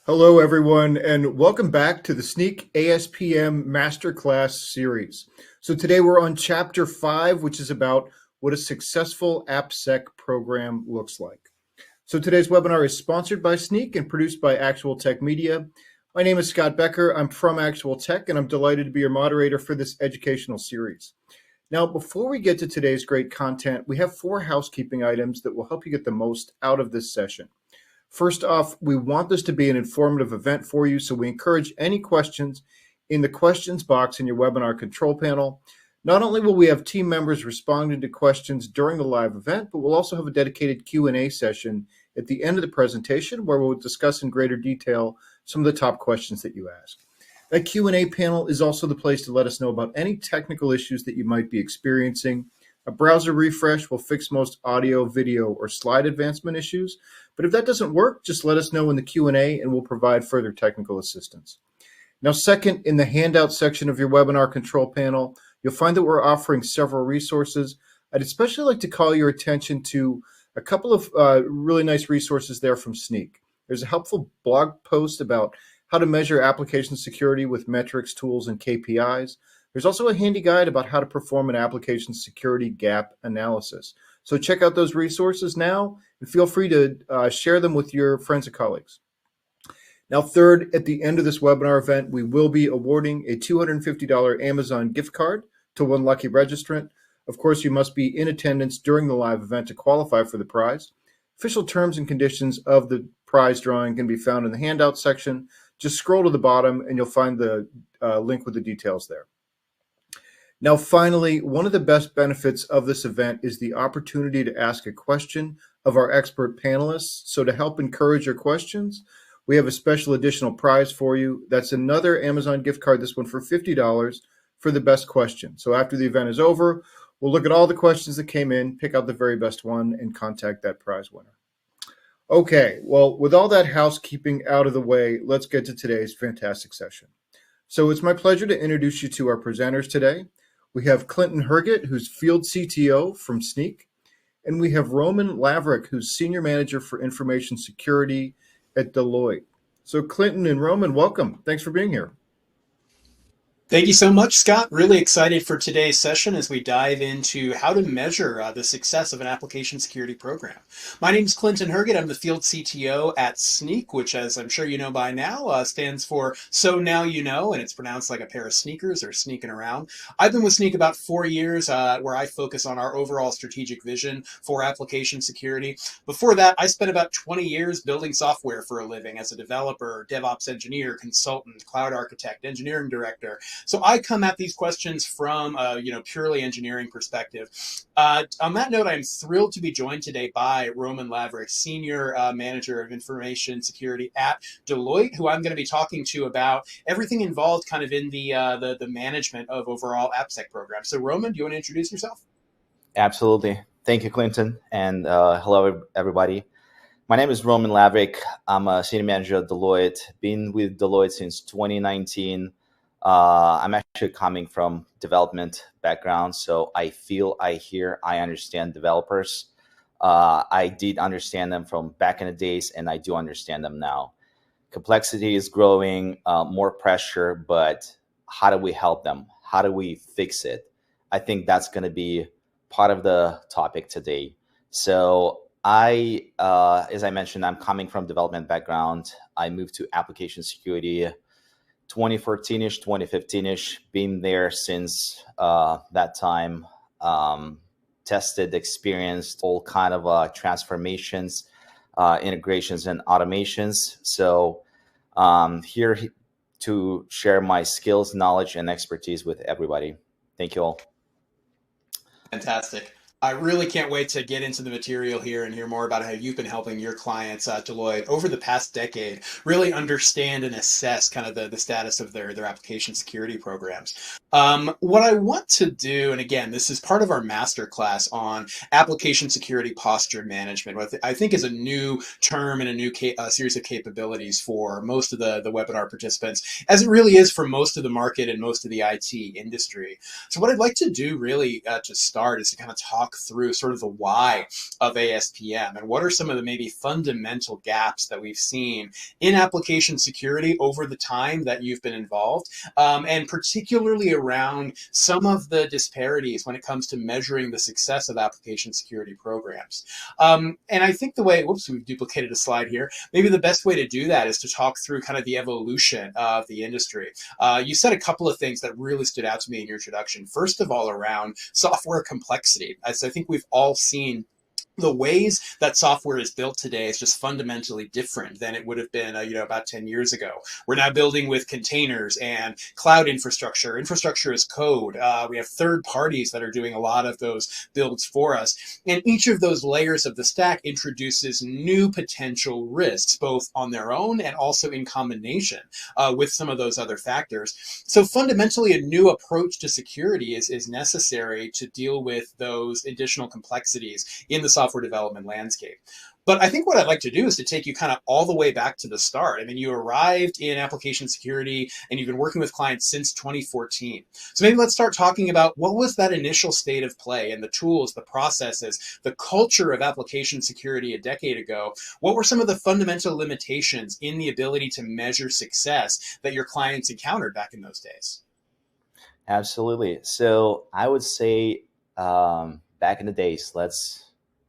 Hello, everyone, and welcome back to the Snyk ASPM Masterclass series. So today we're on Chapter 5, which is about what a successful AppSec program looks like. So today's webinar is sponsored by Snyk and produced by Actual Tech Media. My name is Scott Becker. I'm from Actual Tech, and I'm delighted to be your moderator for this educational series. Now, before we get to today's great content, we have 4 housekeeping items that will help you get the most out of this session. First off, we want this to be an informative event for you, so we encourage any questions in the questions box in your webinar control panel. Not only will we have team members responding to questions during the live event, but we'll also have a dedicated Q&A session at the end of the presentation where we'll discuss in greater detail some of the top questions that you ask. That Q&A panel is also the place to let us know about any technical issues that you might be experiencing. A browser refresh will fix most audio, video, or slide advancement issues. But if that doesn't work, just let us know in the Q&A and we'll provide further technical assistance. Now, second, in the handout section of your webinar control panel, you'll find that we're offering several resources. I'd especially like to call your attention to a couple of really nice resources there from Snyk. There's a helpful blog post about how to measure application security with metrics, tools, and KPIs. There's also a handy guide about how to perform an application security gap analysis. So check out those resources now and feel free to share them with your friends and colleagues. Now, third, at the end of this webinar event, we will be awarding a $250 Amazon gift card to one lucky registrant. Of course, you must be in attendance during the live event to qualify for the prize. Official terms and conditions of the prize drawing can be found in the handout section. Just scroll to the bottom and you'll find the link with the details there. Now, finally, one of the best benefits of this event is the opportunity to ask a question of our expert panelists. So to help encourage your questions, we have a special additional prize for you. That's another Amazon gift card, this one for $50 for the best question. So after the event is over, we'll look at all the questions that came in, pick out the very best one, and contact that prize winner. Okay, well, with all that housekeeping out of the way, let's get to today's fantastic session. So it's my pleasure to introduce you to our presenters today. We have Clinton Herget, who's Field CTO from Snyk, and we have Roman Lavrick, who's Senior Manager for Information Security at Deloitte. So Clinton and Roman, welcome. Thanks for being here. Thank you so much, Scott. Really excited for today's session as we dive into how to measure the success of an application security program. My name is Clinton Herget. I'm the field CTO at Snyk, which, as I'm sure you know by now, stands for So Now You Know, and it's pronounced like a pair of sneakers or sneaking around. I've been with Snyk about 4 years, where I focus on our overall strategic vision for application security. Before that, I spent about 20 years building software for a living as a developer, DevOps engineer, consultant, cloud architect, engineering director. So I come at these questions from a purely engineering perspective. On that note, I'm thrilled to be joined today by Roman Lavrick, Senior Manager of Information Security at Deloitte, who I'm going to be talking to about everything involved kind of in the management of overall AppSec programs. So Roman, do you want to introduce yourself? Absolutely. Thank you, Clinton. And hello, everybody. My name is Roman Lavrick. I'm a Senior Manager at Deloitte. Been with Deloitte since 2019. I'm actually coming from development background, so I feel, I hear, I understand developers. I did understand them from back in the days, and I do understand them now. Complexity is growing, more pressure, but how do we help them? How do we fix it? I think that's going to be part of the topic today. So as I mentioned, I'm coming from development background. I moved to application security 2014-ish, 2015-ish, been there since that time, tested, experienced all kind of transformations, integrations, and automations. So here to share my skills, knowledge, and expertise with everybody. Thank you all. Fantastic. I really can't wait to get into the material here and hear more about how you've been helping your clients at Deloitte over the past decade really understand and assess kind of the status of their application security programs. What I want to do, and again, this is part of our masterclass on application security posture management, what I think is a new term and a new series of capabilities for most of the webinar participants, as it really is for most of the market and most of the IT industry. So what I'd like to do really to start is to kind of talk walk through sort of the why of ASPM and what are some of the maybe fundamental gaps that we've seen in application security over the time that you've been involved, and particularly around some of the disparities when it comes to measuring the success of application security programs. And I think the way, whoops, we've duplicated a slide here. Maybe the best way to do that is to talk through kind of the evolution of the industry. You said a couple of things that really stood out to me in your introduction. First of all, around software complexity. As I think we've all seen, the ways that software is built today is just fundamentally different than it would have been, about 10 years ago. We're now building with containers and cloud infrastructure. Infrastructure as code. We have third parties that are doing a lot of those builds for us. And each of those layers of the stack introduces new potential risks, both on their own and also in combination with some of those other factors. So fundamentally, a new approach to security is necessary to deal with those additional complexities in the software development landscape. But I think what I'd like to do is to take you kind of all the way back to the start. I mean, you arrived in application security and you've been working with clients since 2014. So maybe let's start talking about what was that initial state of play and the tools, the processes, the culture of application security a decade ago. What were some of the fundamental limitations in the ability to measure success that your clients encountered back in those days? Absolutely. So I would say back in the days, let's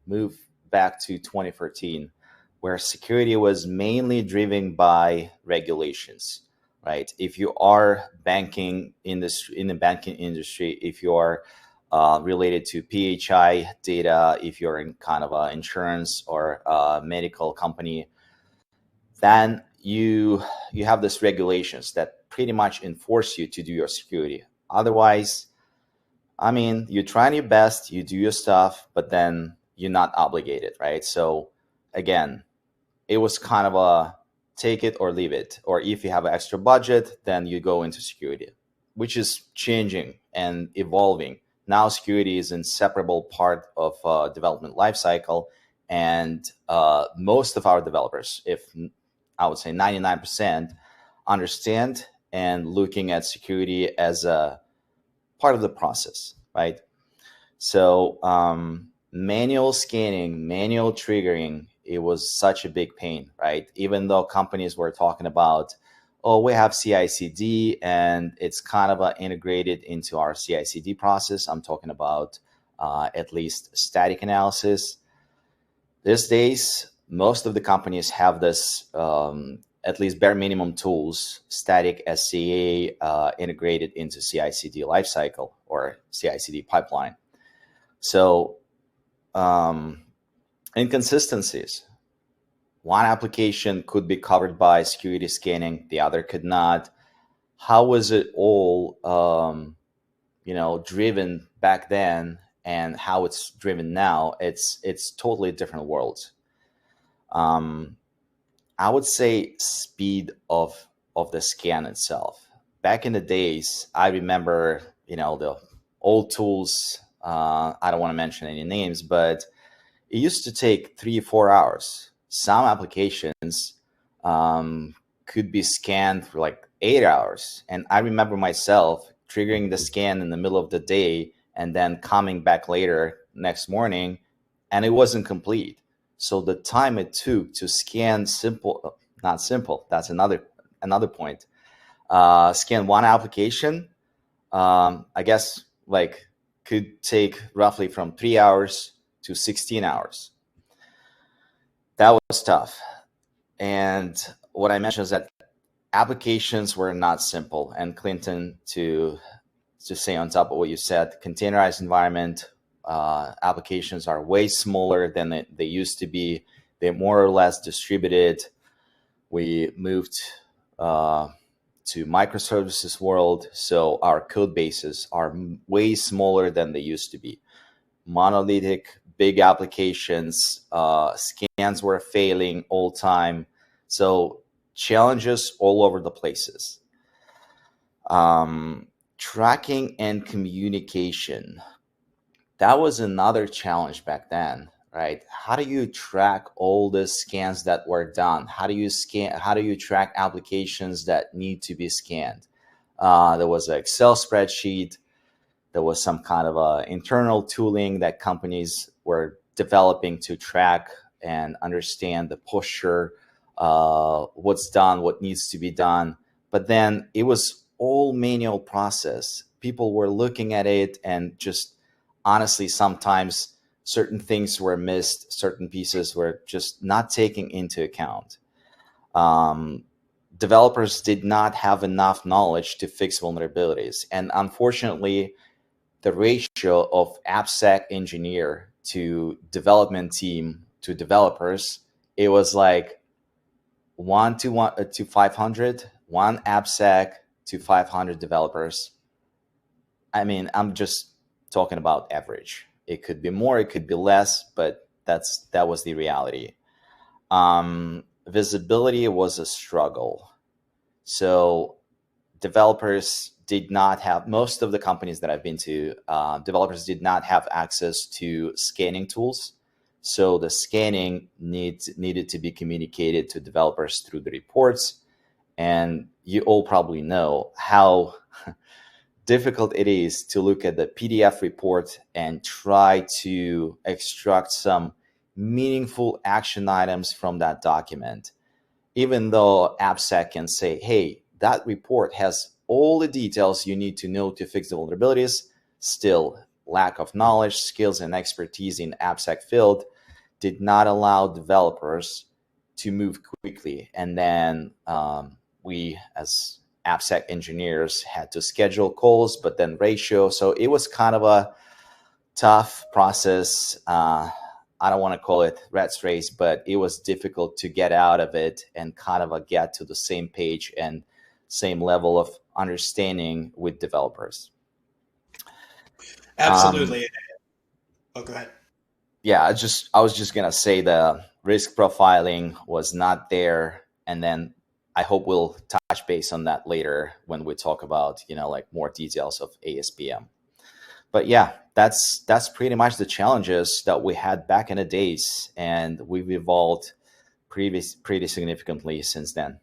move back to 2013, where security was mainly driven by regulations, right? If you are banking industry, in the banking industry, if you are related to PHI data, if you're in kind of an insurance or medical company, then you have these regulations that pretty much enforce you to do your security. Otherwise, I mean, you're trying your best, you do your stuff, but then you're not obligated, right? So again, it was kind of a take it or leave it. Or if you have an extra budget, then you go into security, which is changing and evolving. Now security is an inseparable part of development lifecycle. And most of our developers, if I would say 99%, understand and looking at security as a part of the process, right? So manual scanning, manual triggering, it was such a big pain, right? Even though companies were talking about, oh, we have CI/CD and it's kind of integrated into our CI/CD process. I'm talking about at least static analysis. These days, most of the companies have this at least bare minimum tools, static SCA integrated into CI/CD lifecycle or CI/CD pipeline. So inconsistencies. One application could be covered by security scanning, the other could not. How was it all, driven back then, and how it's driven now? It's totally different worlds. I would say speed of the scan itself. Back in the days, I remember, the old tools. I don't want to mention any names, but it used to take 3-4 hours. Some applications could be scanned for like 8 hours. And I remember myself triggering the scan in the middle of the day and then coming back later next morning, and it wasn't complete. So the time it took to scan not simple, that's another point. Scan one application, I guess could take roughly from 3 hours to 16 hours. That was tough. And what I mentioned is that applications were not simple. And Clinton, to stay on top of what you said, containerized environment, applications are way smaller than they used to be. They're more or less distributed. We moved to microservices world, so our code bases are way smaller than they used to be. Monolithic, big applications, scans were failing all time. So challenges all over the places. Tracking and communication. That was another challenge back then, right? How do you track all the scans that were done? How do you track applications that need to be scanned? There was an Excel spreadsheet There was some kind of internal tooling that companies were developing to track and understand the posture, what's done, what needs to be done. But then it was all manual process. People were looking at it, and just honestly, sometimes certain things were missed, certain pieces were just not taken into account. Developers did not have enough knowledge to fix vulnerabilities. And unfortunately, the ratio of AppSec engineer to development team to developers, it was like 1 to 500, one AppSec to 500 developers. I mean, I'm just talking about average. It could be more, it could be less, but that was the reality. Visibility was a struggle. So developers did not have, most of the companies that I've been to, developers did not have access to scanning tools. So the scanning needed to be communicated to developers through the reports. And you all probably know how difficult it is to look at the PDF report and try to extract some meaningful action items from that document. Even though AppSec can say, hey, that report has all the details you need to know to fix the vulnerabilities, still lack of knowledge, skills, and expertise in AppSec field did not allow developers to move quickly. And then we, as AppSec engineers, had to schedule calls, but then ratio. So it was kind of a tough process. I don't want to call it rat's race, but it was difficult to get out of it and kind of get to the same page and same level of understanding with developers. Absolutely. Oh, go ahead. Yeah, I was just gonna say the risk profiling was not there, and then I hope we'll touch base on that later when we talk about, like more details of ASPM. But yeah, that's pretty much the challenges that we had back in the days, and we've evolved pretty significantly since then.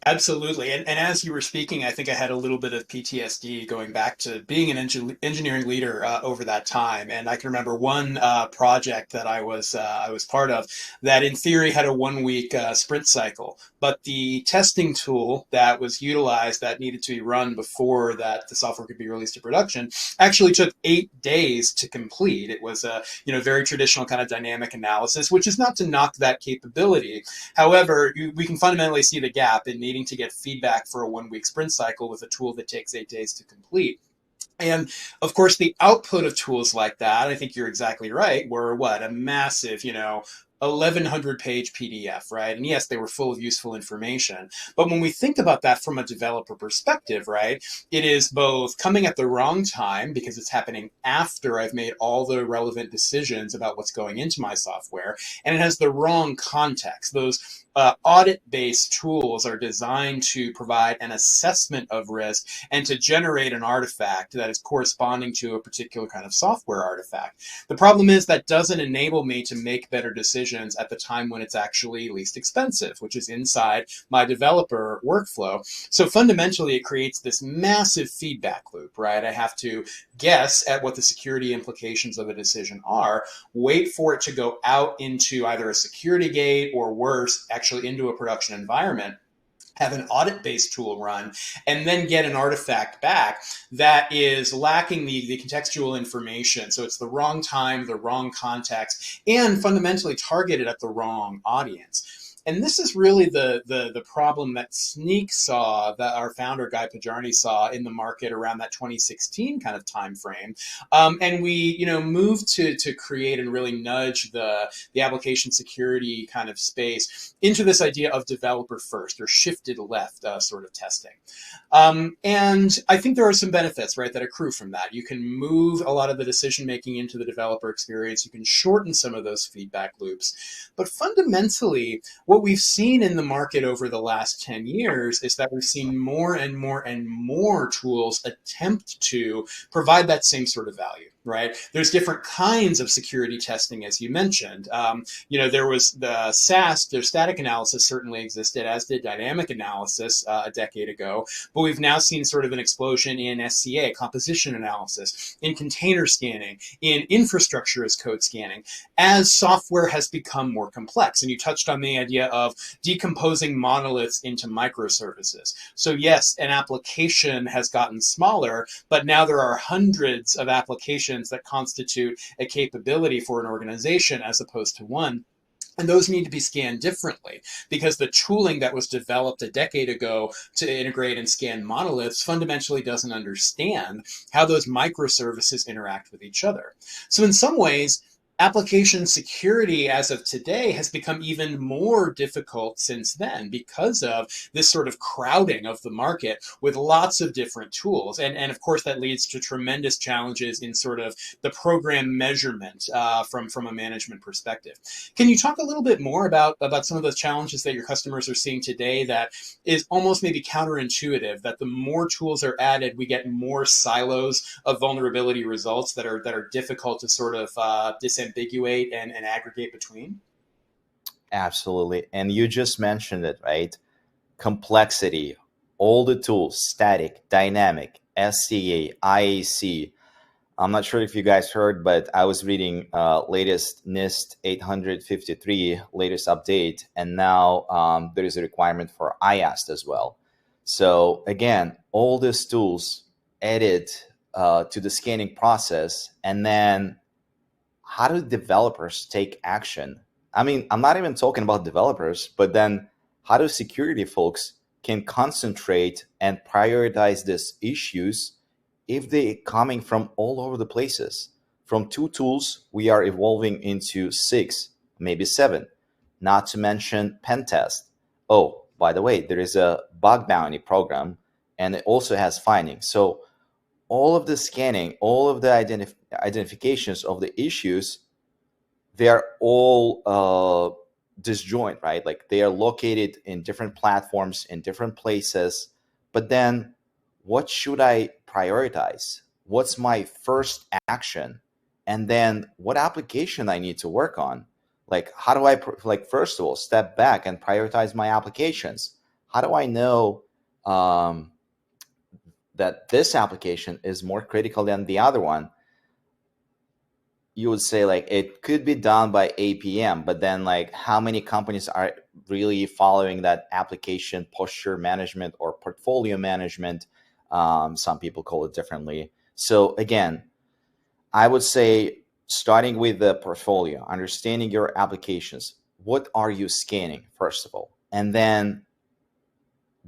Absolutely. And as you were speaking, I think I had a little bit of PTSD going back to being an engineering leader over that time. And I can remember one project that I was part of that in theory had a 1 week sprint cycle. But the testing tool that was utilized that needed to be run before that the software could be released to production actually took 8 days to complete. It was a very traditional kind of dynamic analysis, which is not to knock that capability. However, we can fundamentally see the gap in needing to get feedback for a 1 week sprint cycle with a tool that takes 8 days to complete. And of course, the output of tools like that, I think you're exactly right, were a massive, 1,100 page PDF, right? And yes, they were full of useful information. But when we think about that from a developer perspective, right, it is both coming at the wrong time because it's happening after I've made all the relevant decisions about what's going into my software, and it has the wrong context. Those audit-based tools are designed to provide an assessment of risk and to generate an artifact that is corresponding to a particular kind of software artifact. The problem is that doesn't enable me to make better decisions at the time when it's actually least expensive, which is inside my developer workflow. So fundamentally, it creates this massive feedback loop, right? I have to guess at what the security implications of a decision are, wait for it to go out into either a security gate or worse, actually into a production environment, have an audit-based tool run, and then get an artifact back that is lacking the contextual information. So it's the wrong time, the wrong context, and fundamentally targeted at the wrong audience. And this is really the problem that Snyk saw, that our founder, Guy Pajarny, saw in the market around that 2016 kind of time frame. And we, moved to create and really nudge the application security kind of space into this idea of developer first, or shifted left sort of testing. And I think there are some benefits, right, that accrue from that. You can move a lot of the decision making into the developer experience. You can shorten some of those feedback loops. But fundamentally, what we've seen in the market over the last 10 years is that we've seen more and more and more tools attempt to provide that same sort of value. right? There's different kinds of security testing, as you mentioned. There was the SAS, their static analysis certainly existed, as did dynamic analysis a decade ago. But we've now seen sort of an explosion in SCA, composition analysis, in container scanning, in infrastructure as code scanning, as software has become more complex. And you touched on the idea of decomposing monoliths into microservices. So yes, an application has gotten smaller, but now there are hundreds of applications that constitute a capability for an organization as opposed to one. And those need to be scanned differently because the tooling that was developed a decade ago to integrate and scan monoliths fundamentally doesn't understand how those microservices interact with each other. So in some ways, application security as of today has become even more difficult since then because of this sort of crowding of the market with lots of different tools. And of course, that leads to tremendous challenges in sort of the program measurement from a management perspective. Can you talk a little bit more about some of those challenges that your customers are seeing today that is almost maybe counterintuitive, that the more tools are added, we get more silos of vulnerability results that are difficult to sort of disambiguate and aggregate between? Absolutely. And you just mentioned it, right? Complexity, all the tools, static, dynamic, SCA, IAC. I'm not sure if you guys heard, but I was reading latest NIST 853, latest update, and now there is a requirement for IAST as well. So again, all these tools added to the scanning process, and then how do developers take action? I mean, I'm not even talking about developers, but then how do security folks can concentrate and prioritize these issues if they're coming from all over the places? From 2 tools, we are evolving into 6, maybe 7, not to mention pen test. Oh, by the way, there is a bug bounty program, and it also has findings. So all of the scanning, all of the identifications of the issues, they are all disjoint, right? Like they are located in different platforms, in different places. But then what should I prioritize? What's my first action? And then what application I need to work on? Like, how do I, first of all, step back and prioritize my applications? How do I know that this application is more critical than the other one? You would say like it could be done by APM, but then like how many companies are really following that application posture management or portfolio management? Some people call it differently. So again, I would say starting with the portfolio, understanding your applications. What are you scanning, first of all? And then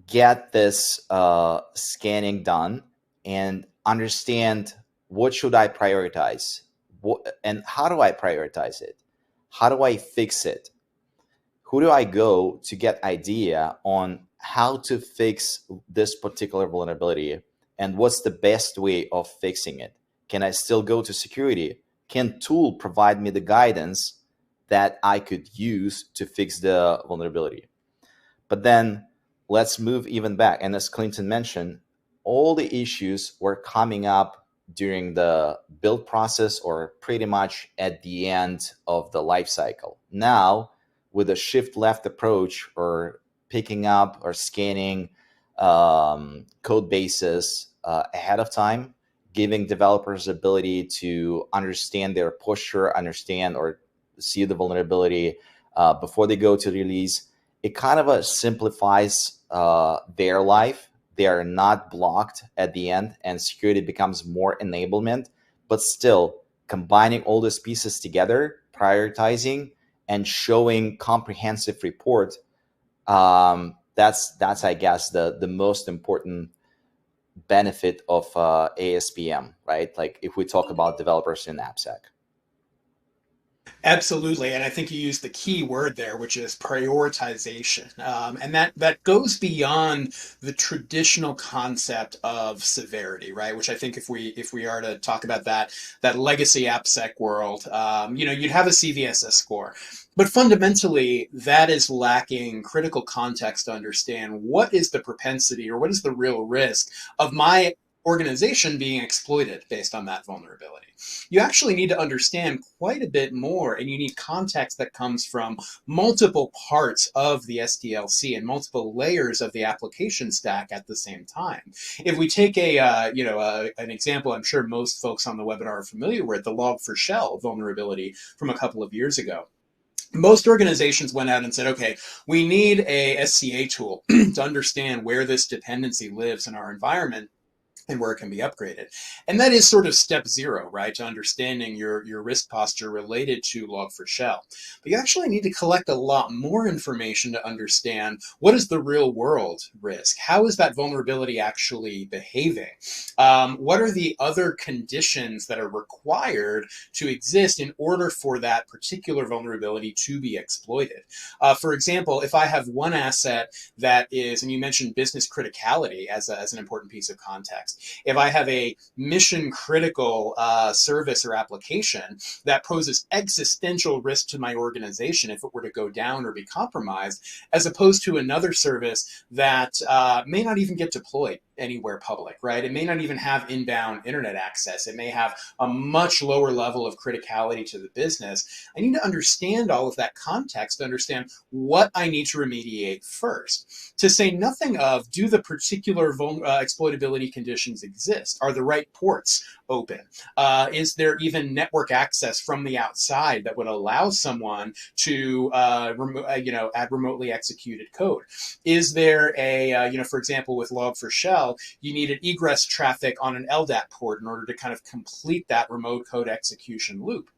get this scanning done and understand what should I prioritize, and how do I prioritize it? How do I fix it? Who do I go to get idea on how to fix this particular vulnerability, and what's the best way of fixing it? Can I still go to security? Can tool provide me the guidance that I could use to fix the vulnerability? But then let's move even back. And as Clinton mentioned, all the issues were coming up during the build process or pretty much at the end of the life cycle. Now, with a shift left approach, or picking up or scanning code bases ahead of time, giving developers ability to understand their posture, understand or see the vulnerability before they go to release, it kind of simplifies their life. They are not blocked at the end, and security becomes more enablement, but still combining all these pieces together, prioritizing and showing comprehensive report. That's I guess the most important benefit of ASPM, right? Like if we talk about developers in AppSec. Absolutely, and I think you used the key word there, which is prioritization, and that goes beyond the traditional concept of severity, right? Which I think if we are to talk about that legacy AppSec world, you'd have a CVSS score, but fundamentally that is lacking critical context to understand what is the propensity or what is the real risk of my organization being exploited based on that vulnerability. You actually need to understand quite a bit more, and you need context that comes from multiple parts of the SDLC and multiple layers of the application stack at the same time. If we take an example, I'm sure most folks on the webinar are familiar with, the Log4Shell vulnerability from a couple of years ago. Most organizations went out and said, okay, we need a SCA tool to understand where this dependency lives in our environment and where it can be upgraded. And that is sort of step zero, right, to understanding your risk posture related to Log4Shell. But you actually need to collect a lot more information to understand what is the real world risk? How is that vulnerability actually behaving? What are the other conditions that are required to exist in order for that particular vulnerability to be exploited? For example, if I have one asset that is, and you mentioned business criticality as an important piece of context, if I have a mission critical service or application that poses existential risk to my organization if it were to go down or be compromised, as opposed to another service that may not even get deployed anywhere public, right? It may not even have inbound internet access. It may have a much lower level of criticality to the business. I need to understand all of that context to understand what I need to remediate first. To say nothing of, do the particular exploitability conditions exist? Are the right ports open? Is there even network access from the outside that would allow someone to add remotely executed code? Is there for example, with Log4Shell, you needed egress traffic on an LDAP port in order to kind of complete that remote code execution loop.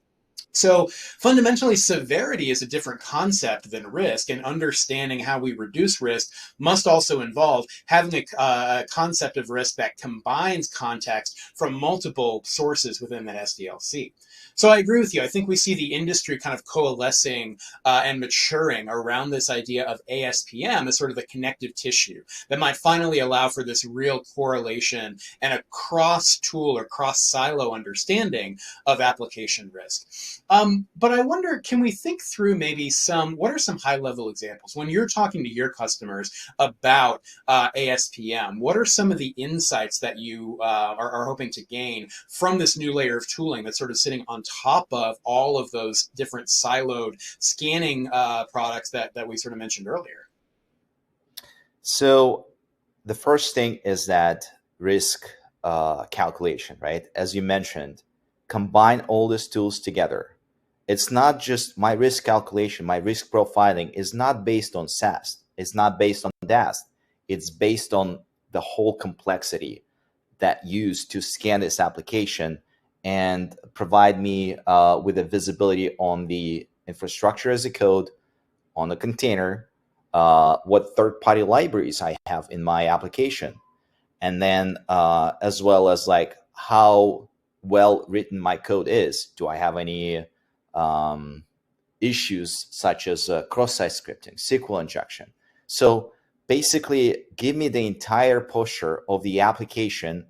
So fundamentally, severity is a different concept than risk, and understanding how we reduce risk must also involve having a concept of risk that combines context from multiple sources within that SDLC. So I agree with you. I think we see the industry kind of coalescing and maturing around this idea of ASPM as sort of the connective tissue that might finally allow for this real correlation and a cross-tool or cross-silo understanding of application risk. But I wonder, can we think through maybe what are some high-level examples? When you're talking to your customers about ASPM, what are some of the insights that you are hoping to gain from this new layer of tooling that's sort of sitting on top of all of those different siloed scanning products that we sort of mentioned earlier? So the first thing is that risk calculation, right? As you mentioned, combine all these tools together. It's not just my risk calculation, my risk profiling is not based on SAST. It's not based on DAST. It's based on the whole complexity that used to scan this application and provide me with a visibility on the infrastructure as a code, on the container, what third-party libraries I have in my application, and then as well as like how well written my code is. Do I have any issues such as cross-site scripting, SQL injection? So basically, give me the entire posture of the application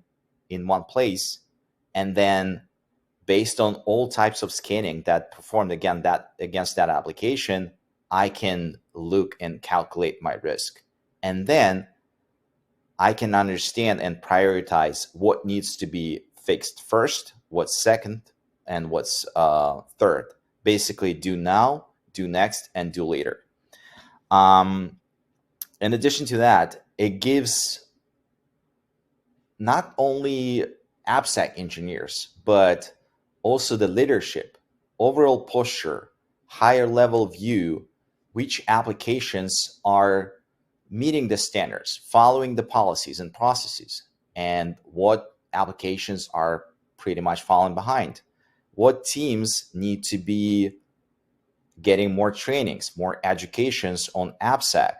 in one place, and then based on all types of scanning that performed against that application, I can look and calculate my risk. And then I can understand and prioritize what needs to be fixed first, what's second, and what's third. Basically, do now, do next, and do later. In addition to that, it gives not only AppSec engineers, but also the leadership, overall posture, higher level view, which applications are meeting the standards, following the policies and processes, and what applications are pretty much falling behind. What teams need to be getting more trainings, more educations on AppSec,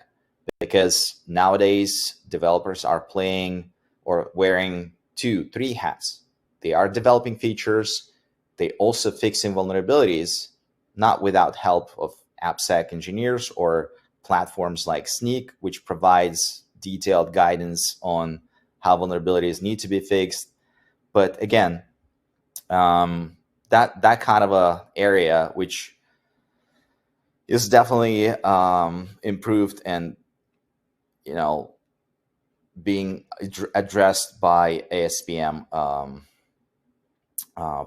because nowadays developers are playing or wearing 2, 3 hats. They are developing features. They also fixing vulnerabilities, not without help of AppSec engineers or platforms like Snyk, which provides detailed guidance on how vulnerabilities need to be fixed. But again, that kind of a area which is definitely improved and being addressed by ASPM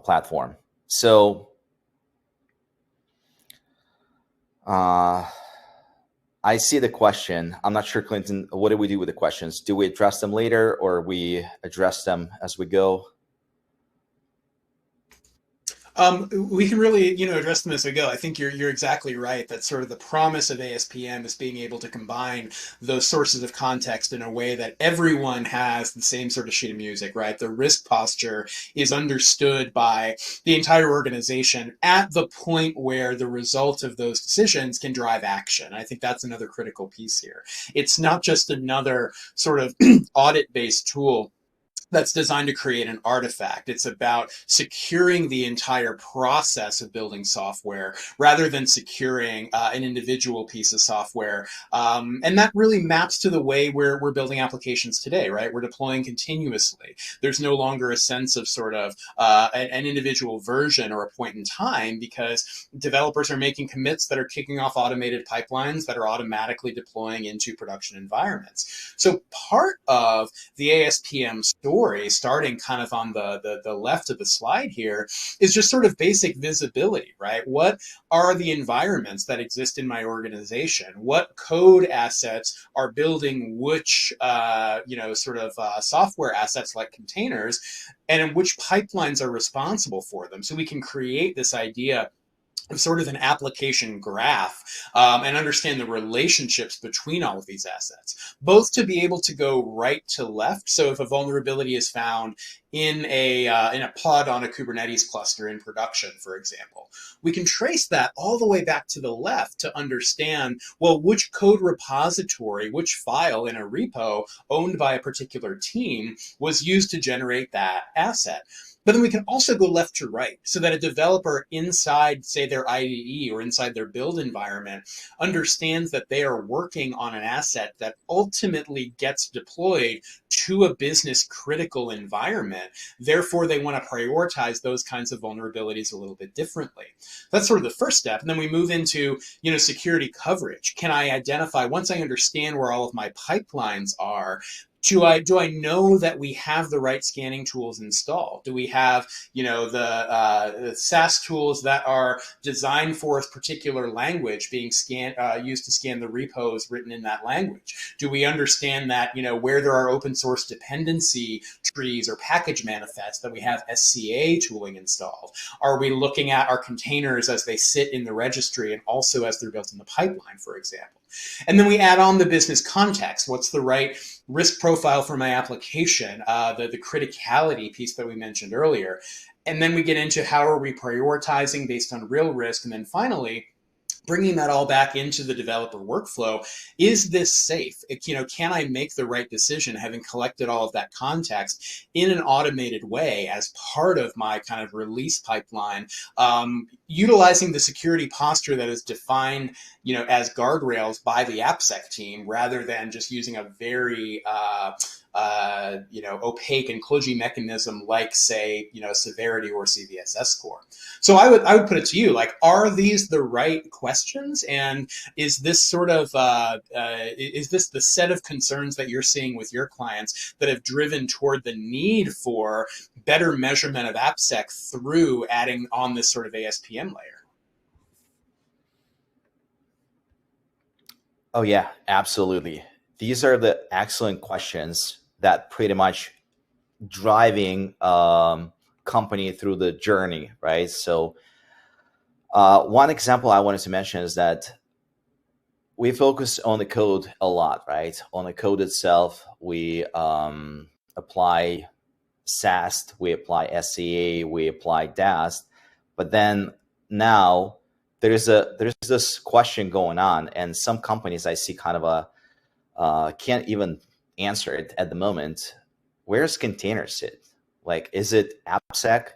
platform. So I see the question. I'm not sure, Clinton, what do we do with the questions? Do we address them later, or we address them as we go? We can really, address them as we go. I think you're exactly right. That sort of the promise of ASPM is being able to combine those sources of context in a way that everyone has the same sort of sheet of music, right? The risk posture is understood by the entire organization at the point where the result of those decisions can drive action. I think that's another critical piece here. It's not just another sort of audit-based tool that's designed to create an artifact. It's about securing the entire process of building software rather than securing an individual piece of software. And that really maps to the way we're building applications today, right? We're deploying continuously. There's no longer a sense of sort of an individual version or a point in time, because developers are making commits that are kicking off automated pipelines that are automatically deploying into production environments. So part of the ASPM story, starting kind of on the left of the slide here, is just sort of basic visibility, right? What are the environments that exist in my organization? What code assets are building which, software assets like containers, and which pipelines are responsible for them? So we can create this idea of sort of an application graph, and understand the relationships between all of these assets, both to be able to go right to left. So if a vulnerability is found in a pod on a Kubernetes cluster in production, for example, we can trace that all the way back to the left to understand, well, which code repository, which file in a repo owned by a particular team was used to generate that asset. But then we can also go left to right, so that a developer inside, say, their IDE or inside their build environment understands that they are working on an asset that ultimately gets deployed to a business critical environment. Therefore, they want to prioritize those kinds of vulnerabilities a little bit differently. That's sort of the first step. And then we move into, security coverage. Can I identify, once I understand where all of my pipelines are, do I know that we have the right scanning tools installed? Do we have, the SaaS tools that are designed for a particular language being used to scan the repos written in that language? Do we understand that, where there are open source dependency trees or package manifests, that we have SCA tooling installed? Are we looking at our containers as they sit in the registry and also as they're built in the pipeline, for example? And then we add on the business context. What's the right risk profile for my application? The criticality piece that we mentioned earlier. And then we get into how are we prioritizing based on real risk. And then finally, bringing that all back into the developer workflow. Is this safe? Can I make the right decision having collected all of that context in an automated way as part of my kind of release pipeline, utilizing the security posture that is defined, as guardrails by the AppSec team, rather than just using a very opaque and kludgy mechanism like, say, severity or CVSS score. So I would put it to you, like, are these the right questions? And is this sort of is this the set of concerns that you're seeing with your clients that have driven toward the need for better measurement of AppSec through adding on this sort of ASPM layer? Oh yeah, absolutely. These are the excellent questions that pretty much driving company through the journey, right? So one example I wanted to mention is that we focus on the code a lot, right? On the code itself, we apply SAST, we apply SCA, we apply DAST, but then now there's this question going on, and some companies I see kind of can't even answer it at the moment. Where's container sit? Like, is it AppSec?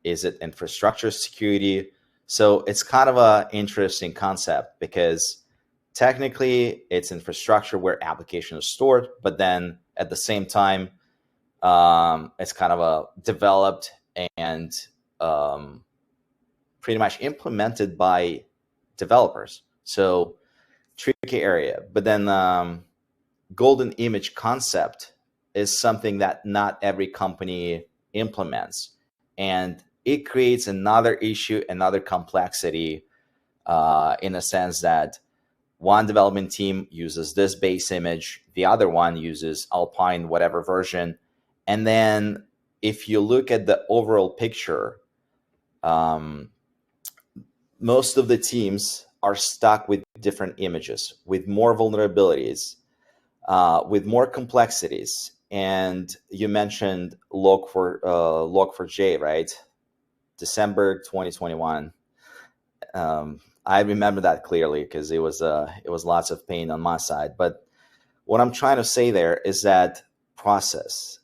Is it infrastructure security? So it's kind of an interesting concept, because technically it's infrastructure where application is stored, but then at the same time, it's kind of developed and pretty much implemented by developers. So tricky area. But then golden image concept is something that not every company implements. And it creates another issue, another complexity, in a sense that one development team uses this base image, the other one uses Alpine, whatever version. And then if you look at the overall picture, most of the teams are stuck with different images, with more vulnerabilities, with more complexities. And you mentioned Log4j, right? December 2021. I remember that clearly because it was lots of pain on my side. But what I'm trying to say there is that process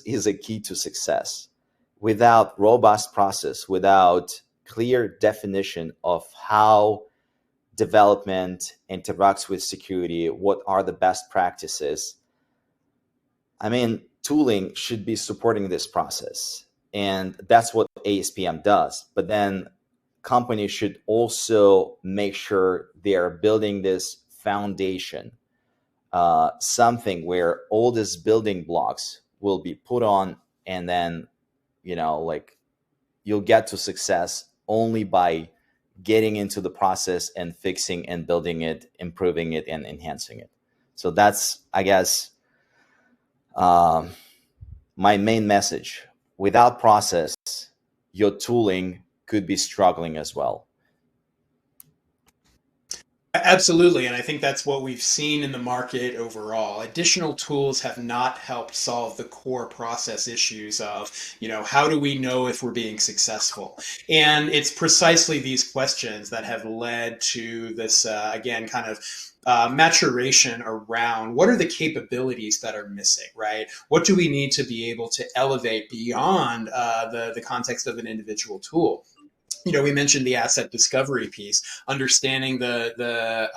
is a key to success. Without robust process, without clear definition of how development interacts with security, what are the best practices, I mean, tooling should be supporting this process. And that's what ASPM does. But then companies should also make sure they are building this foundation, something where all these building blocks will be put on, and then, like, you'll get to success only by getting into the process and fixing and building it, improving it, and enhancing it. So that's, I guess, my main message. Without process, your tooling could be struggling as well. Absolutely, and I think that's what we've seen in the market overall. Additional tools have not helped solve the core process issues of, how do we know if we're being successful? And it's precisely these questions that have led to this, again, kind of maturation around what are the capabilities that are missing, right? What do we need to be able to elevate beyond the context of an individual tool? We mentioned the asset discovery piece, understanding the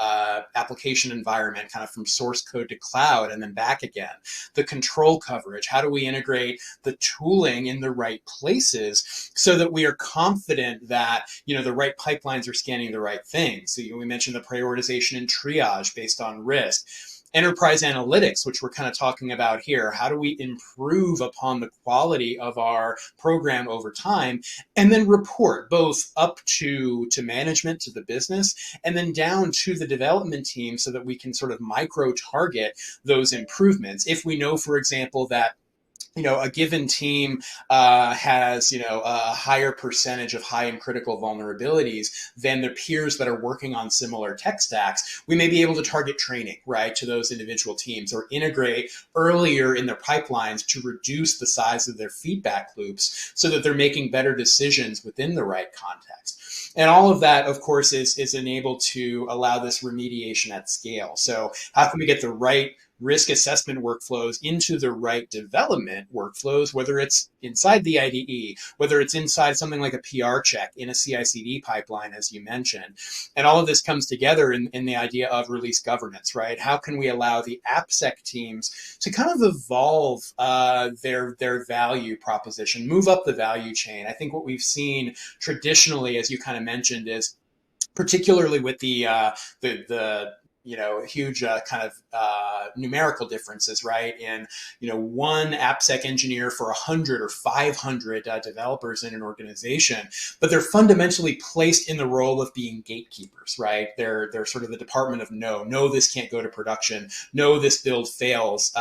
application environment kind of from source code to cloud and then back again. The control coverage, how do we integrate the tooling in the right places so that we are confident that, the right pipelines are scanning the right things. So we mentioned the prioritization and triage based on risk. Enterprise analytics, which we're kind of talking about here. How do we improve upon the quality of our program over time? And then report both up to management, to the business, and then down to the development team so that we can sort of micro target those improvements. If we know, for example, that a given team has, a higher percentage of high and critical vulnerabilities than their peers that are working on similar tech stacks, we may be able to target training, right, to those individual teams or integrate earlier in their pipelines to reduce the size of their feedback loops so that they're making better decisions within the right context. And all of that, of course, is enabled to allow this remediation at scale. So how can we get the right risk assessment workflows into the right development workflows, whether it's inside the IDE, whether it's inside something like a PR check in a CI/CD pipeline, as you mentioned. And all of this comes together in the idea of release governance, right? How can we allow the AppSec teams to kind of evolve their value proposition, move up the value chain? I think what we've seen traditionally, as you kind of mentioned, is particularly with the huge kind of numerical differences, right? In, one AppSec engineer for 100 or 500 developers in an organization, but they're fundamentally placed in the role of being gatekeepers, right? They're sort of the department of no, this can't go to production. No, this build fails.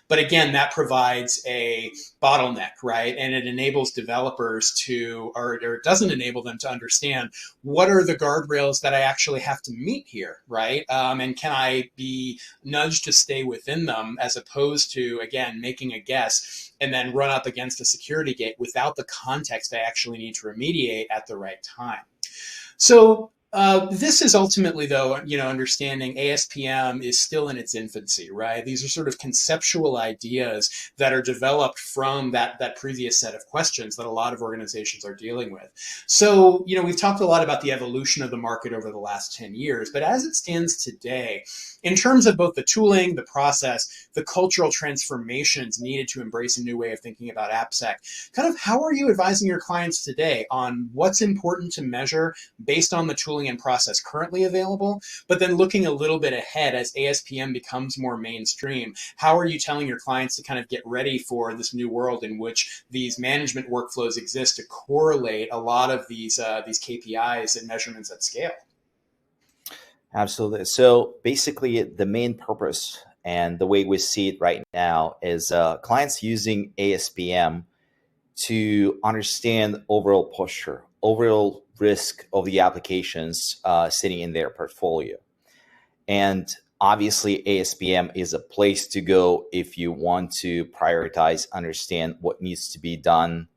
But again, that provides a bottleneck, right? And it enables developers to, or it doesn't enable them to understand what are the guardrails that I actually have to meet here, right? And can I be nudged to stay within them as opposed to, again, making a guess and then run up against a security gate without the context I actually need to remediate at the right time. So this is ultimately, though, understanding ASPM is still in its infancy, right? These are sort of conceptual ideas that are developed from that previous set of questions that a lot of organizations are dealing with. So, we've talked a lot about the evolution of the market over the last 10 years, but as it stands today, in terms of both the tooling, the process, the cultural transformations needed to embrace a new way of thinking about AppSec, kind of how are you advising your clients today on what's important to measure based on the tooling tooling and process currently available? But then looking a little bit ahead as ASPM becomes more mainstream, how are you telling your clients to kind of get ready for this new world in which these management workflows exist to correlate a lot of these KPIs and measurements at scale? Absolutely. So basically, the main purpose and the way we see it right now is clients using ASPM to understand overall posture, overall risk of the applications sitting in their portfolio. And obviously, ASPM is a place to go if you want to prioritize, understand what needs to be done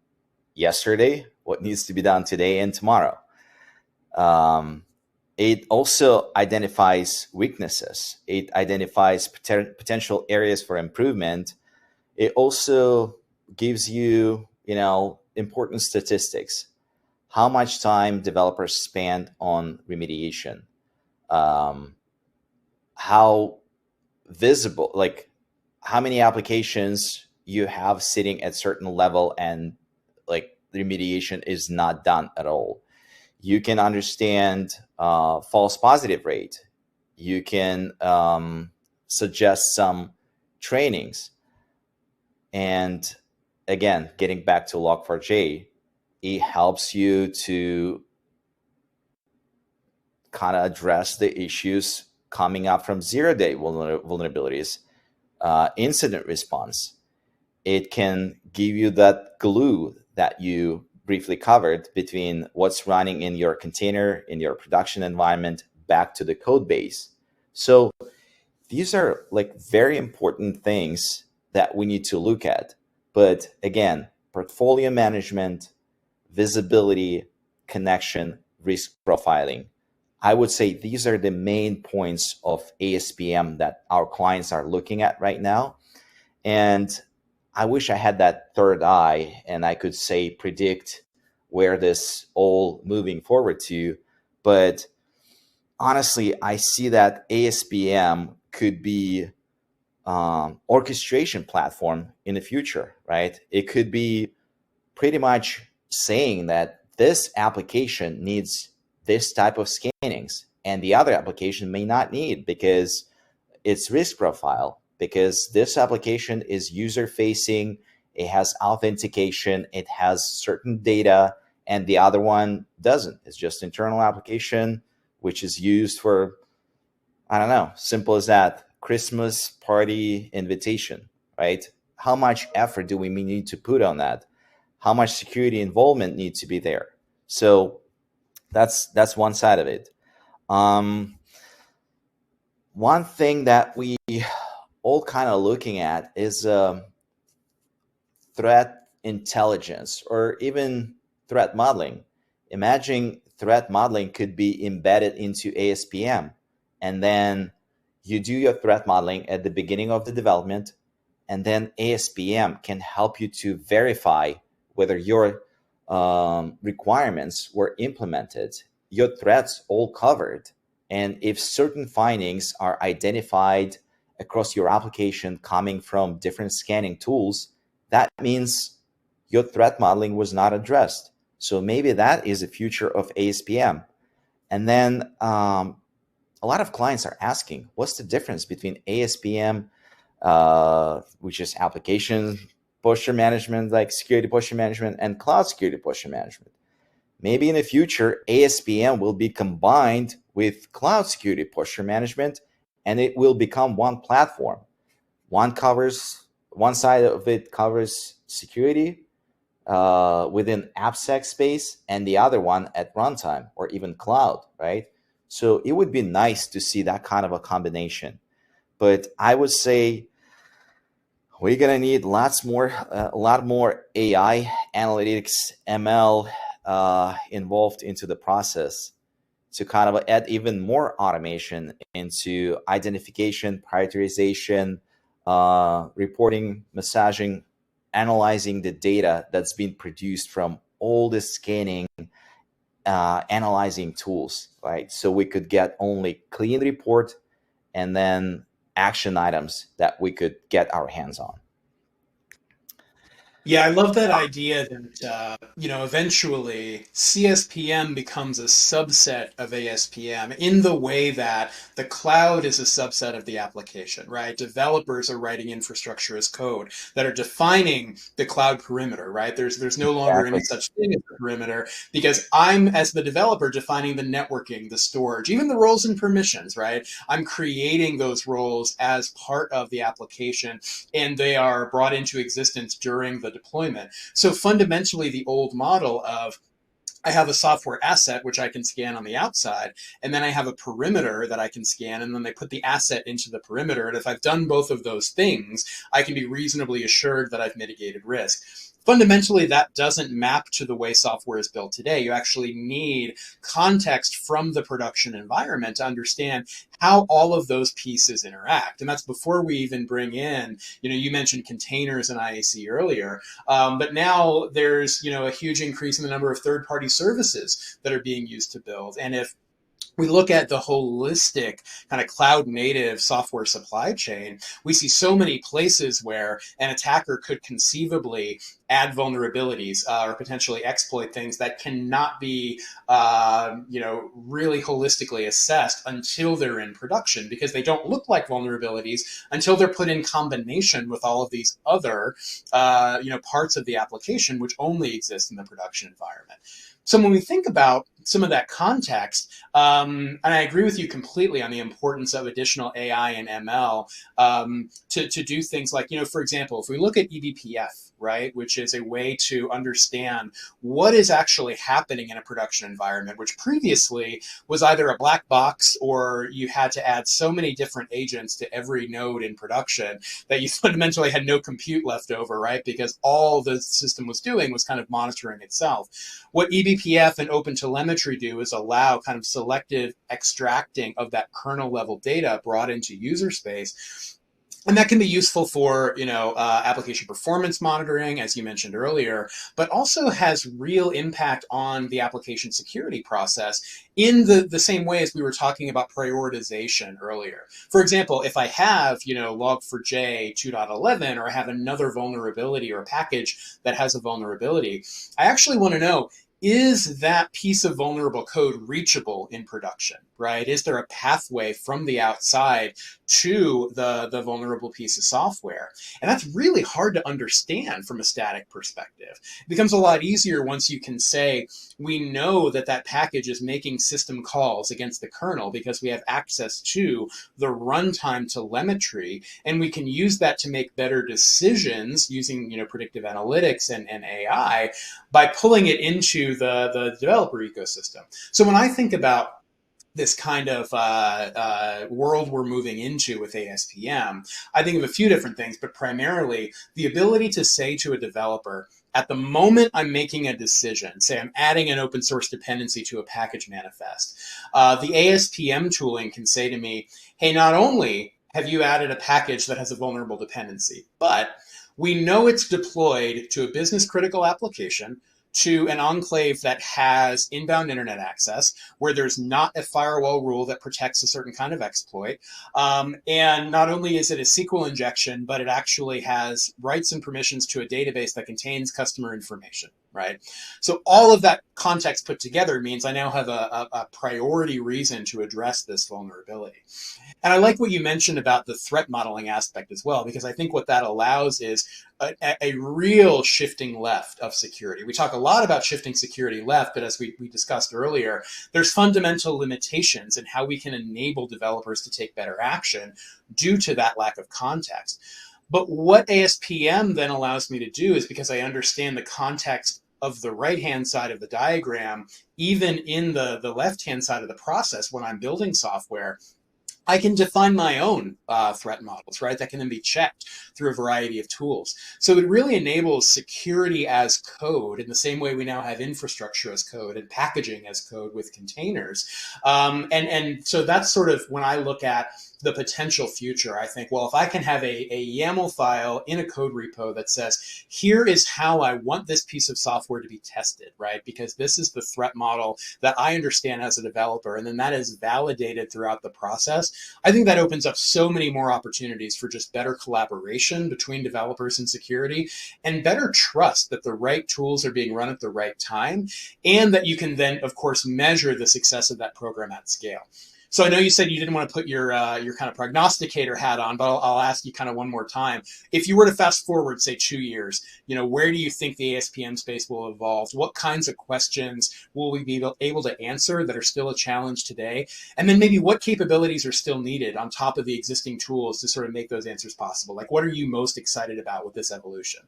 yesterday, what needs to be done today and tomorrow. It also identifies weaknesses. It identifies potential areas for improvement. It also gives you, important statistics. How much time developers spend on remediation? How visible, like how many applications you have sitting at certain level and like remediation is not done at all. You can understand false positive rate. You can suggest some trainings. And again, getting back to Log4j, it helps you to kind of address the issues coming up from zero-day vulnerabilities, incident response. It can give you that glue that you briefly covered between what's running in your container, in your production environment, back to the code base. So these are like very important things that we need to look at. But again, portfolio management, visibility, connection, risk profiling. I would say these are the main points of ASPM that our clients are looking at right now. And I wish I had that third eye and I could say predict where this all moving forward to. But honestly, I see that ASPM could be orchestration platform in the future, right? It could be pretty much saying that this application needs this type of scannings and the other application may not need because its risk profile, because this application is user facing, it has authentication, it has certain data, and the other one doesn't. It's just internal application, which is used for, I don't know, simple as that, Christmas party invitation, right? How much effort do we need to put on that? How much security involvement needs to be there? So that's one side of it. One thing that we all kind of looking at is threat intelligence or even threat modeling. Imagine threat modeling could be embedded into ASPM, and then you do your threat modeling at the beginning of the development, and then ASPM can help you to verify whether your requirements were implemented, your threats all covered, and if certain findings are identified across your application coming from different scanning tools, that means your threat modeling was not addressed. So maybe that is the future of ASPM. And then a lot of clients are asking, what's the difference between ASPM, which is application posture management, like security posture management, and cloud security posture management? Maybe in the future, ASPM will be combined with cloud security posture management, and it will become one platform. One side of it covers security within AppSec space, and the other one at runtime or even cloud, right? So it would be nice to see that kind of a combination. But I would say we're gonna need a lot more AI analytics, ML involved into the process to kind of add even more automation into identification, prioritization, reporting, massaging, analyzing the data that's been produced from all the scanning, analyzing tools, right? So we could get only clean report and then action items that we could get our hands on. Yeah, I love that idea that eventually CSPM becomes a subset of ASPM in the way that the cloud is a subset of the application, right? Developers are writing infrastructure as code that are defining the cloud perimeter, right? There's no longer Exactly. any such thing as a perimeter because I'm, as the developer, defining the networking, the storage, even the roles and permissions, right? I'm creating those roles as part of the application, and they are brought into existence during the deployment. So fundamentally, the old model of I have a software asset which I can scan on the outside, and then I have a perimeter that I can scan, and then they put the asset into the perimeter. And if I've done both of those things, I can be reasonably assured that I've mitigated risk. Fundamentally, that doesn't map to the way software is built today. You actually need context from the production environment to understand how all of those pieces interact. And that's before we even bring in, you mentioned containers and IAC earlier. But now there's a huge increase in the number of third-party services that are being used to build. And if we look at the holistic kind of cloud native software supply chain, we see so many places where an attacker could conceivably add vulnerabilities or potentially exploit things that cannot be, really holistically assessed until they're in production, because they don't look like vulnerabilities until they're put in combination with all of these other, parts of the application which only exist in the production environment. So when we think about some of that context, and I agree with you completely on the importance of additional AI and ML to do things like, for example, if we look at eBPF, right, which is a way to understand what is actually happening in a production environment, which previously was either a black box or you had to add so many different agents to every node in production that you fundamentally had no compute left over, right, because all the system was doing was kind of monitoring itself. What eBPF and OpenTelemetry do is allow kind of selective extracting of that kernel level data brought into user space. And that can be useful for, application performance monitoring, as you mentioned earlier, but also has real impact on the application security process in the same way as we were talking about prioritization earlier. For example, if I have, log4j 2.11, or I have another vulnerability or a package that has a vulnerability, I actually want to know, is that piece of vulnerable code reachable in production, right? Is there a pathway from the outside to the vulnerable piece of software? And that's really hard to understand from a static perspective. It becomes a lot easier once you can say, we know that that package is making system calls against the kernel because we have access to the runtime telemetry, and we can use that to make better decisions using, predictive analytics and AI by pulling it into the developer ecosystem. So when I think about this kind of world we're moving into with ASPM, I think of a few different things, but primarily the ability to say to a developer, at the moment I'm making a decision, say I'm adding an open source dependency to a package manifest, the ASPM tooling can say to me, hey, not only have you added a package that has a vulnerable dependency, but we know it's deployed to a business critical application, to an enclave that has inbound internet access, where there's not a firewall rule that protects a certain kind of exploit. And not only is it a SQL injection, but it actually has rights and permissions to a database that contains customer information, right? So all of that context put together means I now have a priority reason to address this vulnerability. And I like what you mentioned about the threat modeling aspect as well, because I think what that allows is a real shifting left of security. We talk a lot about shifting security left, but as we discussed earlier, there's fundamental limitations in how we can enable developers to take better action due to that lack of context. But what ASPM then allows me to do is, because I understand the context of the right-hand side of the diagram, even in the left-hand side of the process when I'm building software, I can define my own threat models, right? That can then be checked through a variety of tools. So it really enables security as code in the same way we now have infrastructure as code and packaging as code with containers. And so that's sort of when I look at the potential future, I think, well, if I can have a YAML file in a code repo that says, here is how I want this piece of software to be tested, right? Because this is the threat model that I understand as a developer, and then that is validated throughout the process. I think that opens up so many more opportunities for just better collaboration between developers and security, and better trust that the right tools are being run at the right time, and that you can then, of course, measure the success of that program at scale. So I know you said you didn't want to put your kind of prognosticator hat on, but I'll ask you kind of one more time. If you were to fast forward, say 2 years, where do you think the ASPM space will evolve? What kinds of questions will we be able to answer that are still a challenge today? And then maybe what capabilities are still needed on top of the existing tools to sort of make those answers possible? Like, what are you most excited about with this evolution?